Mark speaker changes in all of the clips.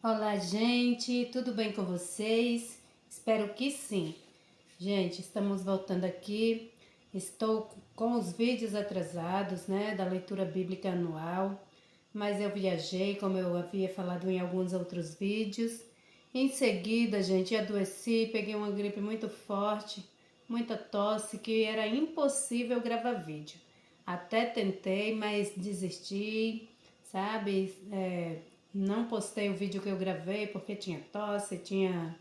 Speaker 1: Olá, gente, tudo bem com vocês? Espero que sim. Gente, estamos voltando aqui. Estou com os vídeos atrasados, né, da leitura bíblica anual, mas eu viajei, como eu havia falado em alguns outros vídeos. Em seguida, gente, adoeci, peguei uma gripe muito forte, muita tosse, que era impossível gravar vídeo. Até tentei, mas desisti, sabe? Não postei o vídeo que eu gravei porque tinha tosse, tinha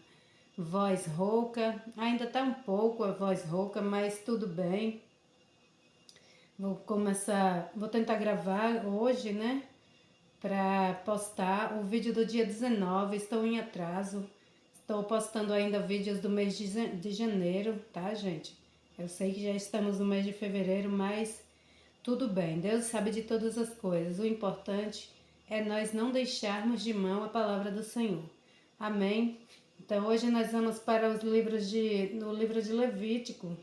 Speaker 1: voz rouca. Ainda tá um pouco a voz rouca, mas tudo bem. Vou tentar gravar hoje, né? Para postar o vídeo do dia 19. Estou em atraso. Estou postando ainda vídeos do mês de janeiro, tá, gente? Eu sei que já estamos no mês de fevereiro, mas tudo bem. Deus sabe de todas as coisas. O importante é nós não deixarmos de mão a palavra do Senhor. Amém? Então hoje nós vamos para no livro de Levítico,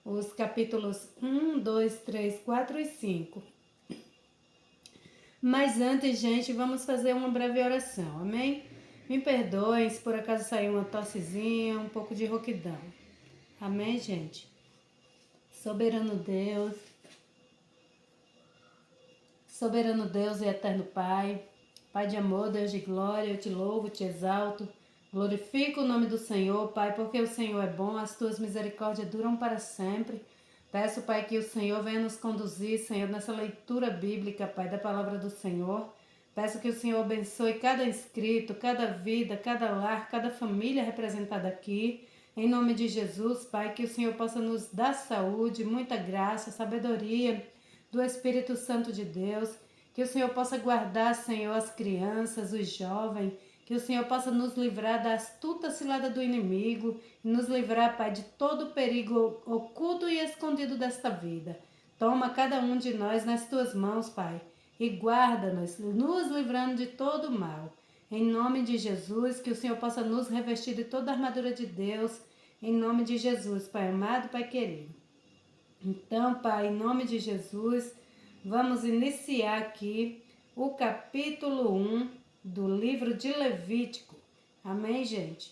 Speaker 1: os capítulos 1, 2, 3, 4 e 5. Mas antes, gente, vamos fazer uma breve oração, amém? Me perdoem se por acaso saiu uma tossezinha, um pouco de rouquidão. Amém, gente? Soberano Deus e eterno Pai, Pai de amor, Deus de glória, eu te louvo, te exalto, glorifico o nome do Senhor, Pai, porque o Senhor é bom, as tuas misericórdias duram para sempre. Peço, Pai, que o Senhor venha nos conduzir, Senhor, nessa leitura bíblica, Pai, da palavra do Senhor. Peço que o Senhor abençoe cada inscrito, cada vida, cada lar, cada família representada aqui. Em nome de Jesus, Pai, que o Senhor possa nos dar saúde, muita graça, sabedoria do Espírito Santo de Deus. Que o Senhor possa guardar, Senhor, as crianças, os jovens. Que o Senhor possa nos livrar da astuta cilada do inimigo e nos livrar, Pai, de todo perigo oculto e escondido desta vida. Toma cada um de nós nas tuas mãos, Pai, e guarda-nos, nos livrando de todo mal. Em nome de Jesus, que o Senhor possa nos revestir de toda a armadura de Deus. Em nome de Jesus, Pai amado, Pai querido. Então, Pai, em nome de Jesus, vamos iniciar aqui o capítulo 1 do livro de Levítico. Amém, gente?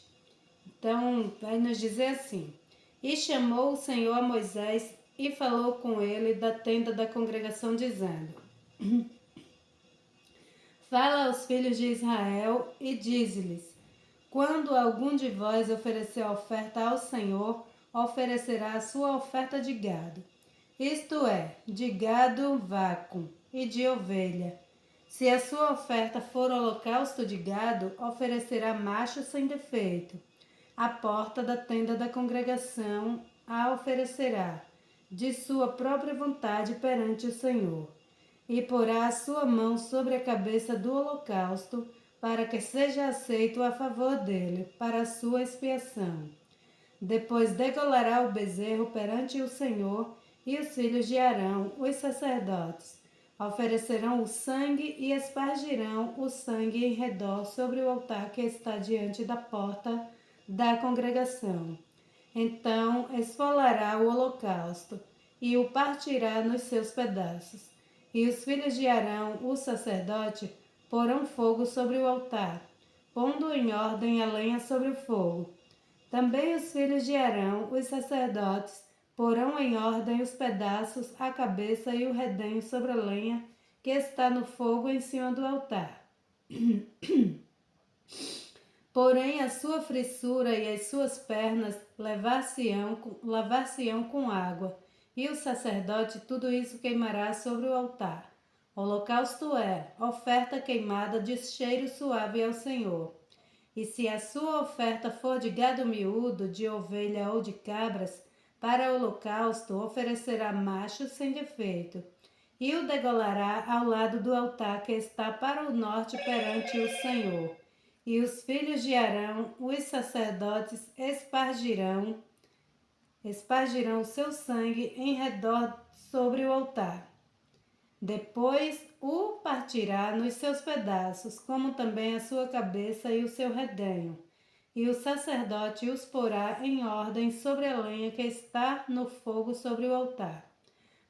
Speaker 1: Então, vai nos dizer assim: E chamou o Senhor a Moisés e falou com ele da tenda da congregação, dizendo: Fala aos filhos de Israel e dize-lhes: Quando algum de vós oferecer oferta ao Senhor, oferecerá a sua oferta de gado, isto é, de gado vaco e de ovelha. Se a sua oferta for holocausto de gado, oferecerá macho sem defeito. À porta da tenda da congregação a oferecerá, de sua própria vontade perante o Senhor. E porá a sua mão sobre a cabeça do holocausto, para que seja aceito a favor dele, para a sua expiação. Depois degolará o bezerro perante o Senhor, e os filhos de Arão, os sacerdotes, oferecerão o sangue e espargirão o sangue em redor sobre o altar que está diante da porta da congregação. Então esfolará o holocausto e o partirá nos seus pedaços. E os filhos de Arão, o sacerdote, porão fogo sobre o altar, pondo em ordem a lenha sobre o fogo. Também os filhos de Arão, os sacerdotes, porão em ordem os pedaços, a cabeça e o redenho sobre a lenha que está no fogo em cima do altar. Porém, a sua frissura e as suas pernas lavar-se-ão com água, e o sacerdote tudo isso queimará sobre o altar. Holocausto é oferta queimada de cheiro suave ao Senhor. E se a sua oferta for de gado miúdo, de ovelha ou de cabras, para holocausto oferecerá macho sem defeito, e o degolará ao lado do altar que está para o norte perante o Senhor. E os filhos de Arão, os sacerdotes, espargirão o seu sangue em redor sobre o altar. Depois o partirá nos seus pedaços, como também a sua cabeça e o seu redenho. E o sacerdote os porá em ordem sobre a lenha que está no fogo sobre o altar.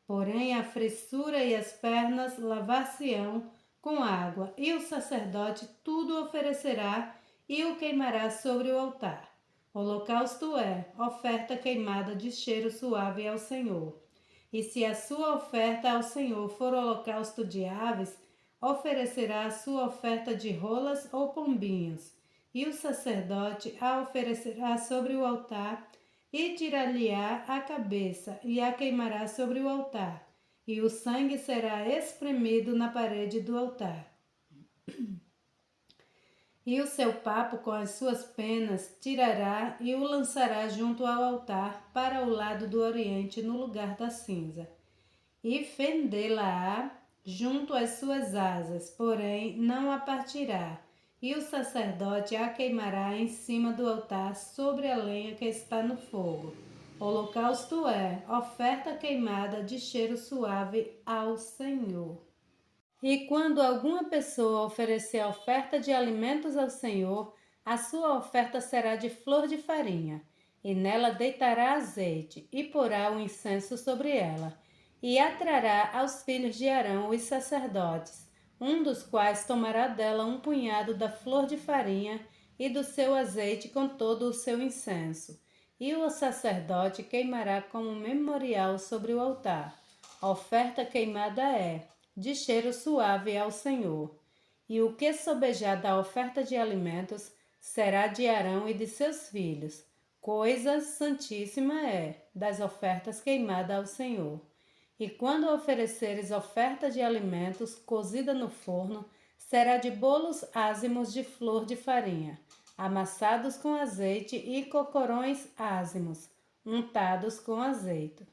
Speaker 1: Porém, a fressura e as pernas lavar-se-ão com água, e o sacerdote tudo oferecerá e o queimará sobre o altar. Holocausto é oferta queimada de cheiro suave ao Senhor. E se a sua oferta ao Senhor for holocausto de aves, oferecerá a sua oferta de rolas ou pombinhos. E o sacerdote a oferecerá sobre o altar e tirar-lhe-á a cabeça e a queimará sobre o altar. E o sangue será espremido na parede do altar. E o seu papo com as suas penas tirará e o lançará junto ao altar para o lado do oriente no lugar da cinza. E fendê-la-á junto às suas asas, porém não a partirá. E o sacerdote a queimará em cima do altar sobre a lenha que está no fogo. Holocausto é oferta queimada de cheiro suave ao Senhor. E quando alguma pessoa oferecer oferta de alimentos ao Senhor, a sua oferta será de flor de farinha, e nela deitará azeite, e porá o incenso sobre ela, e a trará aos filhos de Arão, os sacerdotes, um dos quais tomará dela um punhado da flor de farinha e do seu azeite com todo o seu incenso, e o sacerdote queimará como memorial sobre o altar. A oferta queimada é de cheiro suave ao Senhor. E o que sobejar da oferta de alimentos será de Arão e de seus filhos. Coisa santíssima é das ofertas queimadas ao Senhor. E quando ofereceres oferta de alimentos cozida no forno, será de bolos ázimos de flor de farinha, amassados com azeite, e cocorões ázimos, untados com azeite.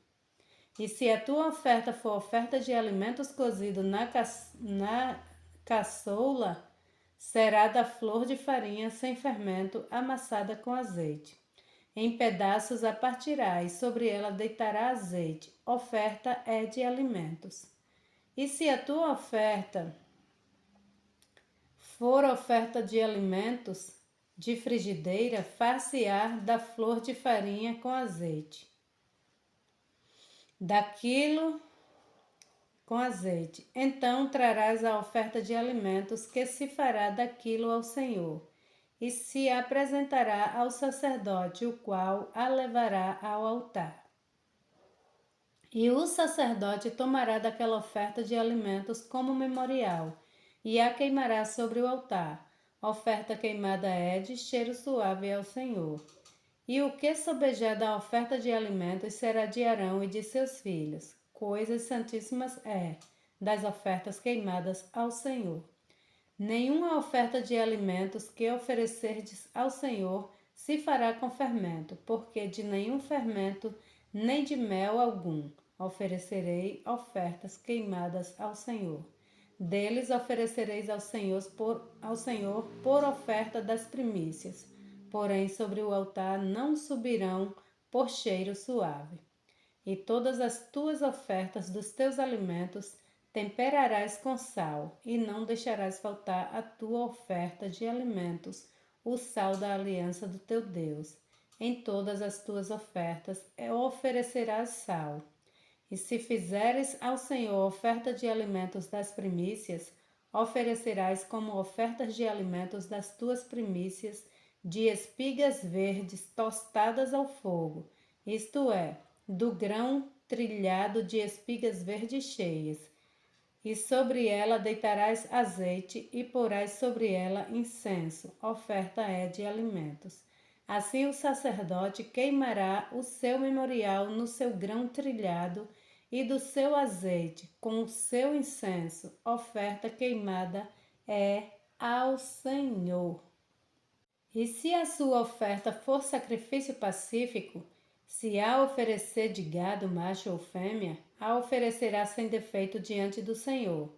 Speaker 1: E se a tua oferta for oferta de alimentos cozidos na caçoula, será da flor de farinha sem fermento, amassada com azeite. Em pedaços a partirá, e sobre ela deitará azeite. Oferta é de alimentos. E se a tua oferta for oferta de alimentos de frigideira, far-se-á da flor de farinha com azeite. Daquilo com azeite. Então trarás a oferta de alimentos que se fará daquilo ao Senhor, e se apresentará ao sacerdote, o qual a levará ao altar. E o sacerdote tomará daquela oferta de alimentos como memorial, e a queimará sobre o altar. A oferta queimada é de cheiro suave ao Senhor. E o que sobejar da oferta de alimentos será de Arão e de seus filhos. Coisas santíssimas é das ofertas queimadas ao Senhor. Nenhuma oferta de alimentos que oferecerdes ao Senhor se fará com fermento, porque de nenhum fermento, nem de mel algum, oferecerei ofertas queimadas ao Senhor. Deles oferecereis ao Senhor por oferta das primícias. Porém, sobre o altar não subirão por cheiro suave. E todas as tuas ofertas dos teus alimentos temperarás com sal, e não deixarás faltar a tua oferta de alimentos, o sal da aliança do teu Deus. Em todas as tuas ofertas oferecerás sal. E se fizeres ao Senhor oferta de alimentos das primícias, oferecerás como ofertas de alimentos das tuas primícias de espigas verdes tostadas ao fogo, isto é, do grão trilhado de espigas verdes cheias. E sobre ela deitarás azeite e porás sobre ela incenso, oferta é de alimentos. Assim o sacerdote queimará o seu memorial no seu grão trilhado e do seu azeite com o seu incenso, oferta queimada é ao Senhor. E se a sua oferta for sacrifício pacífico, se a oferecer de gado macho ou fêmea, a oferecerá sem defeito diante do Senhor,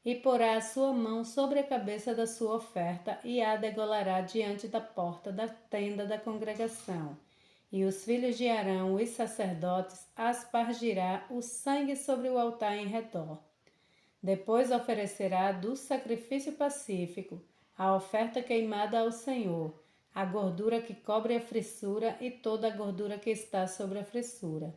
Speaker 1: e porá a sua mão sobre a cabeça da sua oferta e a degolará diante da porta da tenda da congregação. E os filhos de Arão, os sacerdotes, aspargirá o sangue sobre o altar em redor. Depois oferecerá do sacrifício pacífico a oferta queimada ao Senhor, a gordura que cobre a frissura e toda a gordura que está sobre a frissura,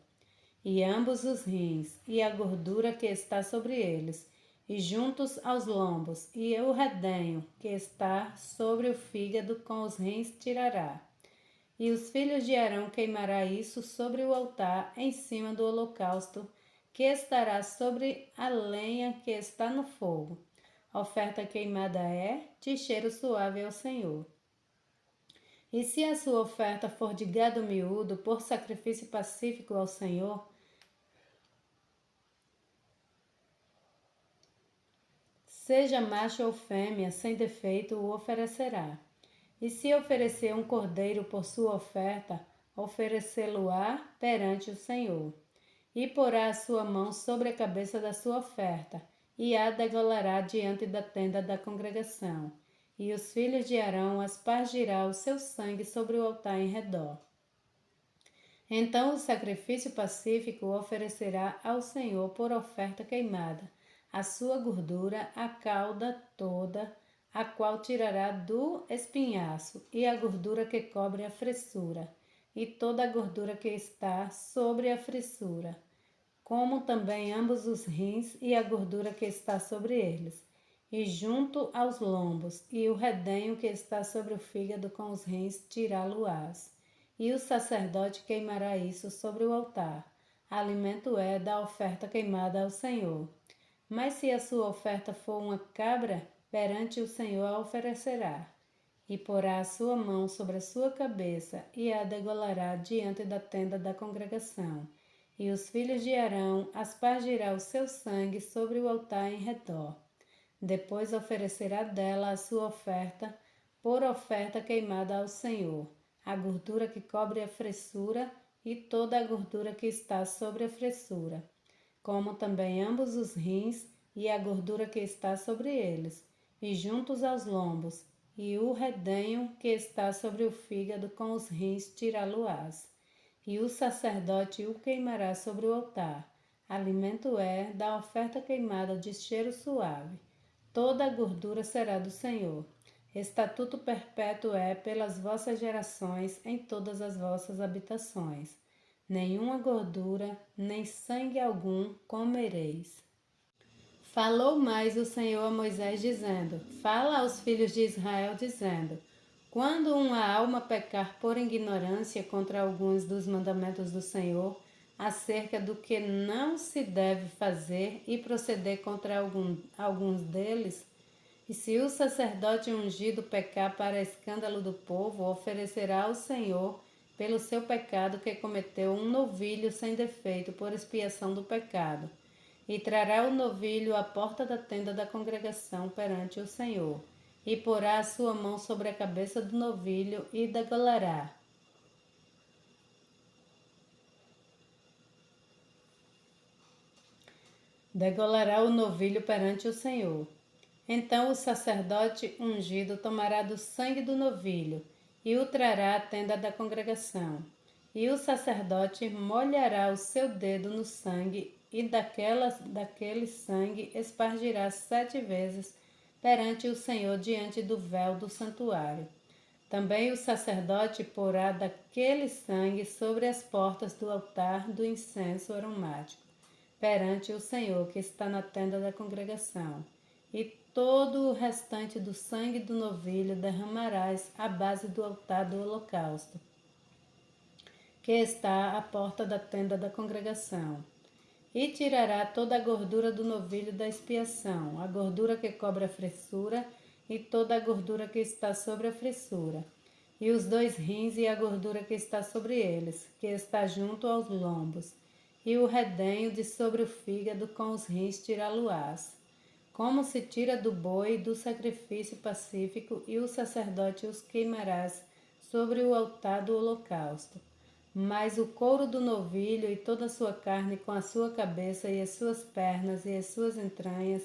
Speaker 1: e ambos os rins, e a gordura que está sobre eles, e juntos aos lombos, e o redenho que está sobre o fígado com os rins tirará. E os filhos de Arão queimará isso sobre o altar em cima do holocausto, que estará sobre a lenha que está no fogo. A oferta queimada é de cheiro suave ao Senhor. E se a sua oferta for de gado miúdo por sacrifício pacífico ao Senhor, seja macho ou fêmea, sem defeito o oferecerá. E se oferecer um cordeiro por sua oferta, oferecê-lo-á perante o Senhor. E porá a sua mão sobre a cabeça da sua oferta, e a degolará diante da tenda da congregação. E os filhos de Arão aspargirá o seu sangue sobre o altar em redor. Então o sacrifício pacífico oferecerá ao Senhor por oferta queimada, a sua gordura, a cauda toda, a qual tirará do espinhaço, e a gordura que cobre a fressura, e toda a gordura que está sobre a fressura, como também ambos os rins e a gordura que está sobre eles, e junto aos lombos, e o redenho que está sobre o fígado com os rins tirá-lo-ás. E o sacerdote queimará isso sobre o altar. Alimento é da oferta queimada ao Senhor. Mas se a sua oferta for uma cabra, perante o Senhor a oferecerá. E porá a sua mão sobre a sua cabeça, e a degolará diante da tenda da congregação. E os filhos de Arão aspargirá o seu sangue sobre o altar em redor. Depois oferecerá dela a sua oferta, por oferta queimada ao Senhor, a gordura que cobre a fressura e toda a gordura que está sobre a fressura, como também ambos os rins e a gordura que está sobre eles, e juntos aos lombos, e o redenho que está sobre o fígado com os rins tirá-lo-ás. E o sacerdote o queimará sobre o altar. Alimento é da oferta queimada de cheiro suave. Toda a gordura será do Senhor. Estatuto perpétuo é pelas vossas gerações em todas as vossas habitações. Nenhuma gordura, nem sangue algum comereis. Falou mais o Senhor a Moisés, dizendo: Fala aos filhos de Israel, dizendo: Quando uma alma pecar por ignorância contra alguns dos mandamentos do Senhor, acerca do que não se deve fazer, e proceder contra alguns deles, e se o sacerdote ungido pecar para escândalo do povo, oferecerá ao Senhor, pelo seu pecado que cometeu, um novilho sem defeito por expiação do pecado. E trará o novilho à porta da tenda da congregação perante o Senhor, e porá a sua mão sobre a cabeça do novilho e degolará. Degolará o novilho perante o Senhor. Então o sacerdote ungido tomará do sangue do novilho e o trará à tenda da congregação. E o sacerdote molhará o seu dedo no sangue e daquele sangue espargirá 7 vezes perante o Senhor diante do véu do santuário. Também o sacerdote porá daquele sangue sobre as portas do altar do incenso aromático, perante o Senhor que está na tenda da congregação. E todo o restante do sangue do novilho derramarás à base do altar do holocausto, que está à porta da tenda da congregação. E tirará toda a gordura do novilho da expiação, a gordura que cobre a fressura e toda a gordura que está sobre a fressura, e os 2 rins e a gordura que está sobre eles, que está junto aos lombos, e o redenho de sobre o fígado com os rins tirá-lo-ás, como se tira do boi do sacrifício pacífico, e o sacerdote os queimarás sobre o altar do holocausto. Mas o couro do novilho e toda a sua carne com a sua cabeça e as suas pernas e as suas entranhas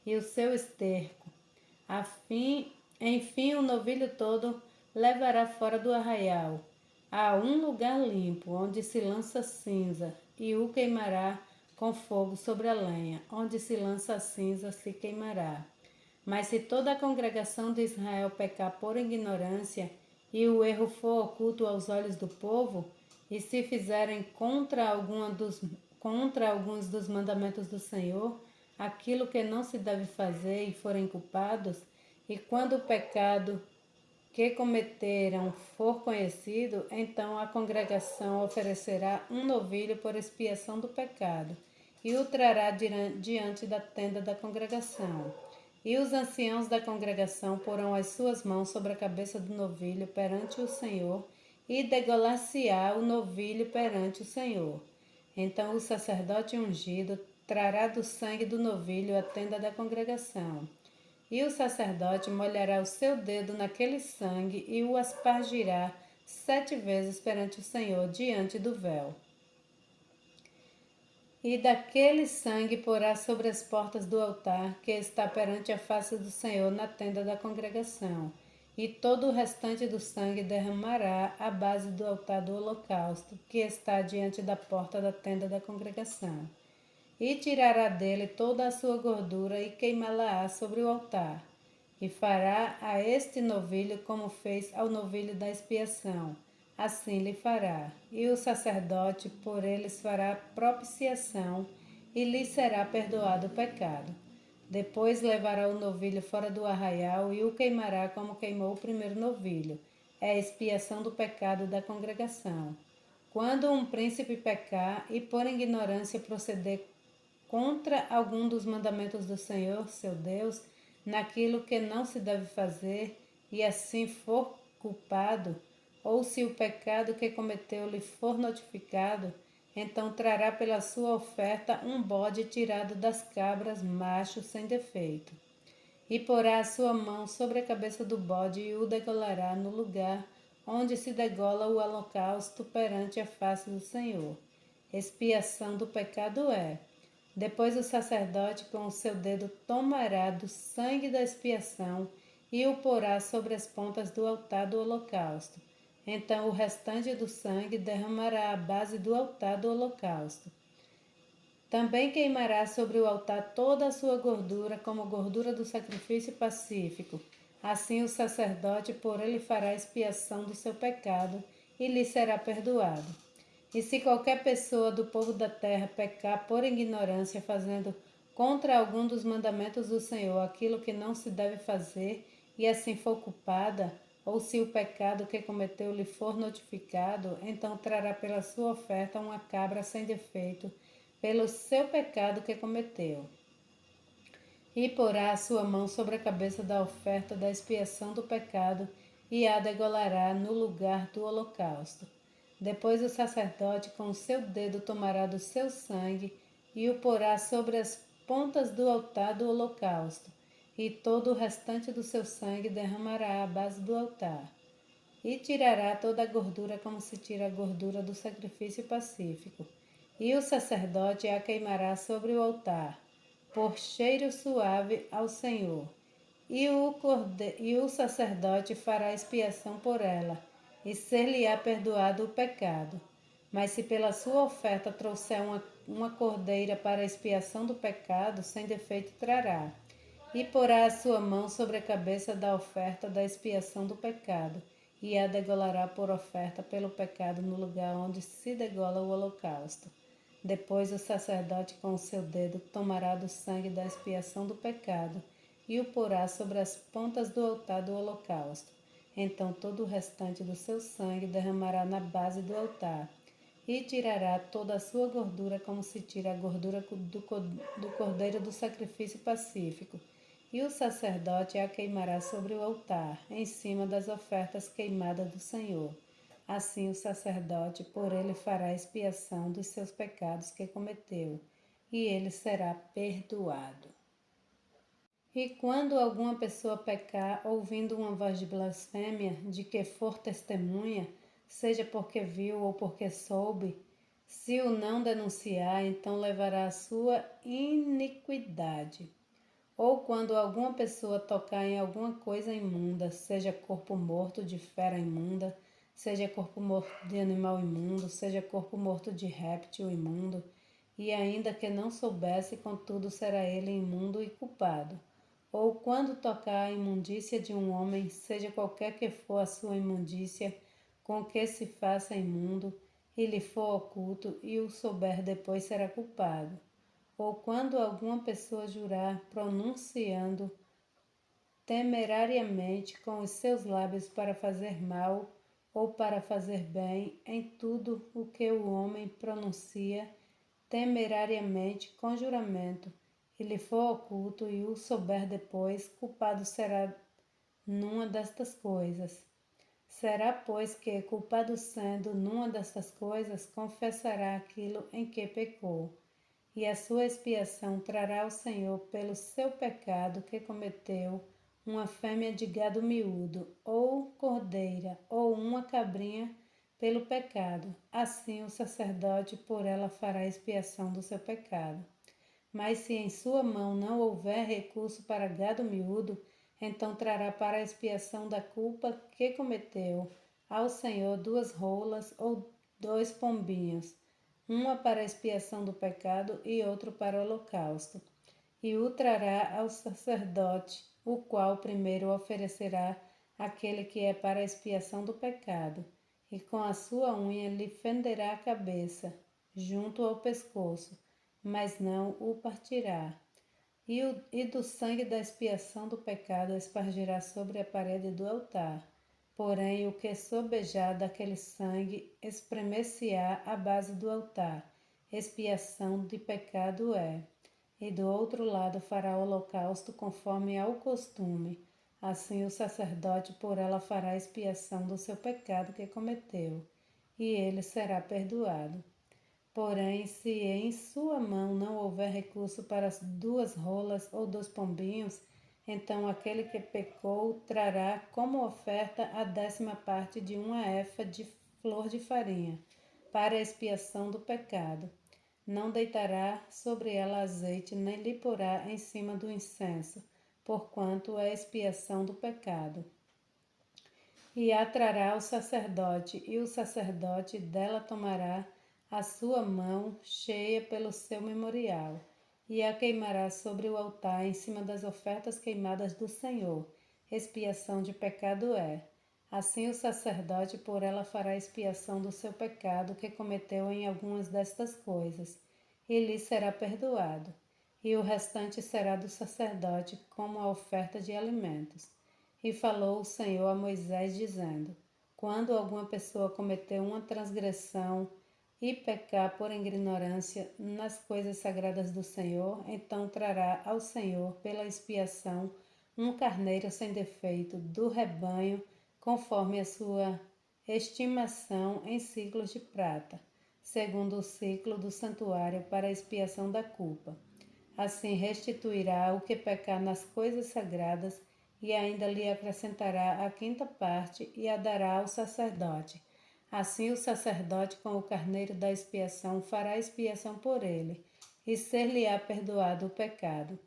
Speaker 1: e o seu esterco. Enfim, o novilho todo levará fora do arraial, a um lugar limpo, onde se lança cinza, e o queimará com fogo sobre a lenha, onde se lança a cinza se queimará. Mas se toda a congregação de Israel pecar por ignorância, e o erro for oculto aos olhos do povo, e se fizerem contra alguns dos mandamentos do Senhor, aquilo que não se deve fazer e forem culpados, e quando o pecado que cometeram for conhecido, então a congregação oferecerá um novilho por expiação do pecado, e o trará diante da tenda da congregação. E os anciãos da congregação porão as suas mãos sobre a cabeça do novilho perante o Senhor, e degolar-se-á o novilho perante o Senhor. Então o sacerdote ungido trará do sangue do novilho a tenda da congregação. E o sacerdote molhará o seu dedo naquele sangue e o aspergirá 7 vezes perante o Senhor diante do véu. E daquele sangue porá sobre as portas do altar que está perante a face do Senhor na tenda da congregação. E todo o restante do sangue derramará à base do altar do holocausto, que está diante da porta da tenda da congregação. E tirará dele toda a sua gordura e queimá-la-á sobre o altar. E fará a este novilho como fez ao novilho da expiação. Assim lhe fará. E o sacerdote por eles fará propiciação, e lhe será perdoado o pecado. Depois levará o novilho fora do arraial e o queimará como queimou o primeiro novilho. É a expiação do pecado da congregação. Quando um príncipe pecar e por ignorância proceder contra algum dos mandamentos do Senhor, seu Deus, naquilo que não se deve fazer, e assim for culpado, ou se o pecado que cometeu lhe for notificado, então trará pela sua oferta um bode tirado das cabras, macho sem defeito. E porá a sua mão sobre a cabeça do bode e o degolará no lugar onde se degola o holocausto perante a face do Senhor. Expiação do pecado é. Depois o sacerdote com o seu dedo tomará do sangue da expiação e o porá sobre as pontas do altar do holocausto. Então o restante do sangue derramará à base do altar do holocausto. Também queimará sobre o altar toda a sua gordura, como gordura do sacrifício pacífico. Assim o sacerdote por ele fará expiação do seu pecado e lhe será perdoado. E se qualquer pessoa do povo da terra pecar por ignorância, fazendo contra algum dos mandamentos do Senhor aquilo que não se deve fazer, e assim for culpada, ou se o pecado que cometeu lhe for notificado, então trará pela sua oferta uma cabra sem defeito, pelo seu pecado que cometeu. E porá a sua mão sobre a cabeça da oferta da expiação do pecado, e a degolará no lugar do holocausto. Depois o sacerdote com o seu dedo tomará do seu sangue e o porá sobre as pontas do altar do holocausto, e todo o restante do seu sangue derramará à base do altar. E tirará toda a gordura como se tira a gordura do sacrifício pacífico. E o sacerdote a queimará sobre o altar, por cheiro suave ao Senhor. E o sacerdote fará expiação por ela, e ser-lhe-á perdoado o pecado. Mas se pela sua oferta trouxer uma cordeira para a expiação do pecado, sem defeito trará. E porá a sua mão sobre a cabeça da oferta da expiação do pecado, e a degolará por oferta pelo pecado no lugar onde se degola o holocausto. Depois o sacerdote com o seu dedo tomará do sangue da expiação do pecado, e o porá sobre as pontas do altar do holocausto. Então todo o restante do seu sangue derramará na base do altar, e tirará toda a sua gordura como se tira a gordura do cordeiro do sacrifício pacífico. E o sacerdote a queimará sobre o altar, em cima das ofertas queimadas do Senhor. Assim o sacerdote por ele fará expiação dos seus pecados que cometeu, e ele será perdoado. E quando alguma pessoa pecar, ouvindo uma voz de blasfêmia, de que for testemunha, seja porque viu ou porque soube, se o não denunciar, então levará a sua iniquidade. Ou quando alguma pessoa tocar em alguma coisa imunda, seja corpo morto de fera imunda, seja corpo morto de animal imundo, seja corpo morto de réptil imundo, e ainda que não soubesse, contudo será ele imundo e culpado. Ou quando tocar a imundícia de um homem, seja qualquer que for a sua imundícia, com que se faça imundo, e lhe for oculto, e o souber depois será culpado. ou quando alguma pessoa jurar pronunciando temerariamente com os seus lábios para fazer mal ou para fazer bem, em tudo o que o homem pronuncia temerariamente com juramento, e lhe for oculto e o souber depois, culpado será numa destas coisas. Será, pois, que, culpado sendo numa destas coisas, confessará aquilo em que pecou, e a sua expiação trará ao Senhor pelo seu pecado que cometeu, uma fêmea de gado miúdo, ou cordeira, ou uma cabrinha pelo pecado. Assim o sacerdote por ela fará expiação do seu pecado. Mas se em sua mão não houver recurso para gado miúdo, então trará para a expiação da culpa que cometeu ao Senhor 2 rolas ou 2 pombinhos, uma para a expiação do pecado e outro para o holocausto. E o trará ao sacerdote, o qual primeiro oferecerá aquele que é para a expiação do pecado, e com a sua unha lhe fenderá a cabeça, junto ao pescoço, mas não o partirá. E do sangue da expiação do pecado espargirá sobre a parede do altar. Porém, o que sobejar daquele sangue espremer-se-á à base do altar. Expiação de pecado é. E do outro lado fará o holocausto conforme ao costume. Assim o sacerdote por ela fará expiação do seu pecado que cometeu, e ele será perdoado. Porém, se em sua mão não houver recurso para as 2 rolas ou 2 pombinhos, então aquele que pecou trará como oferta a 10ª parte de uma efa de flor de farinha, para a expiação do pecado. Não deitará sobre ela azeite, nem lhe porá em cima do incenso, porquanto é expiação do pecado. E a trará ao sacerdote, e o sacerdote dela tomará a sua mão cheia pelo seu memorial, e a queimará sobre o altar em cima das ofertas queimadas do Senhor. Expiação de pecado é. Assim o sacerdote por ela fará expiação do seu pecado que cometeu em algumas destas coisas, e lhe será perdoado. E o restante será do sacerdote como a oferta de alimentos. E falou o Senhor a Moisés, dizendo: Quando alguma pessoa cometer uma transgressão e pecar por ignorância nas coisas sagradas do Senhor, então trará ao Senhor pela expiação um carneiro sem defeito do rebanho, conforme a sua estimação em ciclos de prata, segundo o ciclo do santuário para a expiação da culpa. Assim restituirá o que pecar nas coisas sagradas, e ainda lhe acrescentará a 5ª parte e a dará ao sacerdote. Assim o sacerdote com o carneiro da expiação fará expiação por ele, e ser-lhe-á perdoado o pecado.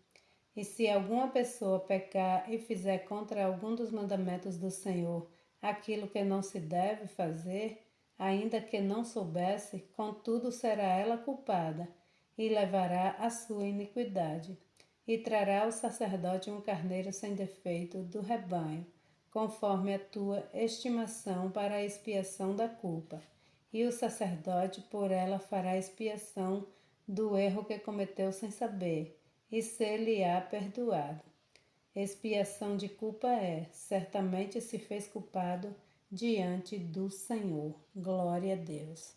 Speaker 1: E se alguma pessoa pecar e fizer contra algum dos mandamentos do Senhor aquilo que não se deve fazer, ainda que não soubesse, contudo será ela culpada, e levará a sua iniquidade. E trará ao sacerdote um carneiro sem defeito do rebanho, conforme a tua estimação para a expiação da culpa. E o sacerdote por ela fará expiação do erro que cometeu sem saber, e ser-lhe-á perdoado. Expiação de culpa é, certamente se fez culpado diante do Senhor. Glória a Deus.